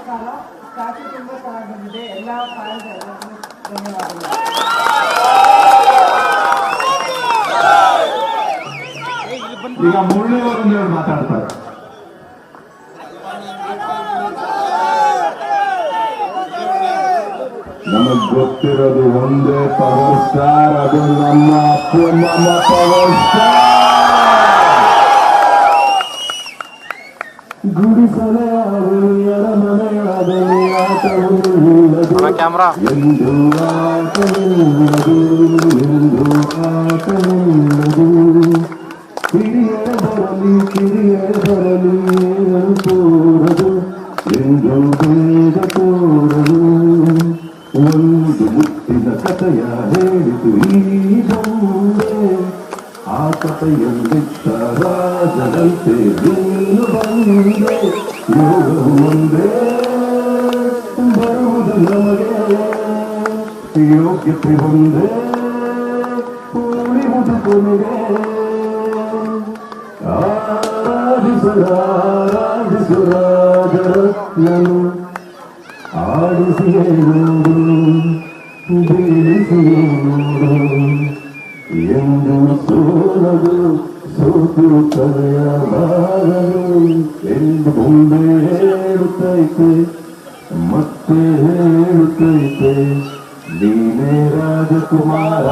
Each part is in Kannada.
ನಮಸ್ಕಾರ. ಸ್ಟ್ಯಾಚು ತುಂಬ ಚೆನ್ನಾಗಿ ಬಂದಿದೆ. ಎಲ್ಲ ಎಲ್ಲರಿಗೂ ಧನ್ಯವಾದಗಳು. ಈಗ ಮುರಳಿಯವರು ಮಾತಾಡ್ತಾರೆ. ನಮಗ್ ಗೊತ್ತಿರೋದು ಒಂದೇ ಪವರ್ ಸ್ಟಾರ್, ಅದು ನಮ್ಮ ನಮ್ಮ ಪವರ್ ಸ್ಟಾರ್. ಗುಡಿಸಲೇ ಅರಮನೆಯಾದಲ್ಲಿ ಆಟವಿಲ್ಲದು ಎಂದು ಆಟವಿಲ್ಲದು, ಎಂದು ಆಟವಿಲ್ಲದು. ಕಿರಿಯರ ಬರಲಿ ಕಿರಿಯರ ಬರಲಿ ತೋರದು, ಎಂದು ಬೇಗ ತೋರದು. ಒಂದು ಮುಟ್ಟಿನ ಕಥೆಯ ಹೇಳಿತು ಈ ಬೊಂಬೆ, ಆ ಕಥೆಯಲ್ಲಿದ್ದ ರಾಜದಂತೆ ನೀನು ಬಂದೆ. ಯೋಗವು ಒಂದೇ ಬರುವುದು ನಮಗೆ, ಯೋಗ್ಯತೆ ಒಂದೇ ಉಳಿಯುವುದು ಕೊನೆಗೆ. ಆರಾಧಿಸುರಾಜರತ್ನನು ಆಡಿಸಿ ನೋಡು, ಬೀಳಿಸಿ ನೋಡು ಎಂದು ಸೋಲದು, ಸೋತು ತಲೆಯ ಬಾರದು ಎಂದು ಮುಂದೆ ಹೇಳುತ್ತೈತೆ, ಮತ್ತೆ ಹೇಳುತ್ತೈತೆ ನೀನೇ ರಾಜಕುಮಾರ.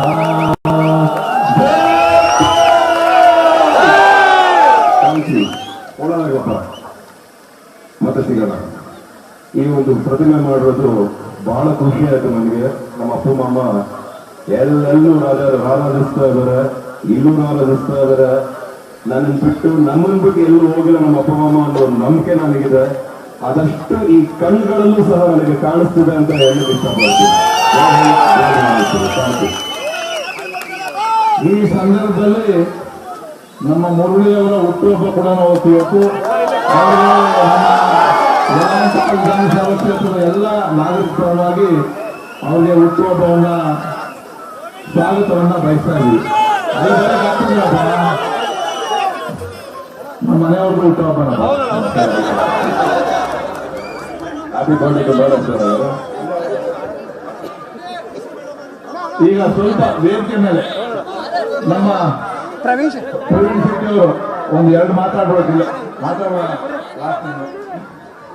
ಮತ್ತೆ ಸಿಗೋಣ. ಈ ಒಂದು ಪ್ರತಿಮೆ ಮಾಡಿರೋದು ಬಹಳ ಖುಷಿ ಆಯ್ತು ನನಗೆ. ನಮ್ಮ ಅಪ್ಪ ಮಾಮ ಎಲ್ಲೆಲ್ಲೂ ಆರಾಧಿಸ್ತಾ ಇದಾರೆ, ಇಲ್ಲೂ ಆರಾಧಿಸ್ತಾ ಇದಾರೆ. ನನ್ನ ಬಿಟ್ಟು ನಮ್ಮನ್ನು ಬಿಟ್ಟು ಎಲ್ಲೂ ಹೋಗಿಲ್ಲ ನಮ್ಮ ಅಪ್ಪ ಮಾಮ ಅನ್ನೋ ಒಂದು ನಂಬಿಕೆ ನನಗಿದೆ. ಆದಷ್ಟು ಈ ಕಣ್ಗಳಲ್ಲೂ ಸಹ ನನಗೆ ಕಾಣಿಸ್ತಿದೆ ಅಂತ ಹೇಳಲಿಕ್ಕೆ ಇಷ್ಟಪಡ್ತೀನಿ. ಈ ಸಂದರ್ಭದಲ್ಲಿ ನಮ್ಮ ಮುರಳಿಯವರ ಹುಟ್ಟುಹಬ್ಬ ಕೂಡ ನಾವು ಇವತ್ತು ವಿಧಾನಸಭಾ ಕ್ಷೇತ್ರದ ಎಲ್ಲ ನಾಗರಿಕರವಾಗಿ ಅವರಿಗೆ ಹುಟ್ಟುಹಬ್ಬವನ್ನ ಸ್ವಾಗತವನ್ನ ಬಯಸ್ತಾ ಇದ್ವಿ. ನಮ್ಮ ಮನೆಯವ್ರಿಗೂ ಹುಟ್ಟುಹಬ್ಬ happy birthday to madam sir ಅವರು. ಈಗ ಸ್ವಲ್ಪ ವೇದಿಕೆ ಮೇಲೆ ನಮ್ಮ ಪ್ರವೀಣ್ ಶೆಟ್ಟಿ ಅವರು ಒಂದು ಎರಡು ಮಾತಾಡ್ಬೋದಿಲ್ಲ ಮಾತಾಡೋಣ.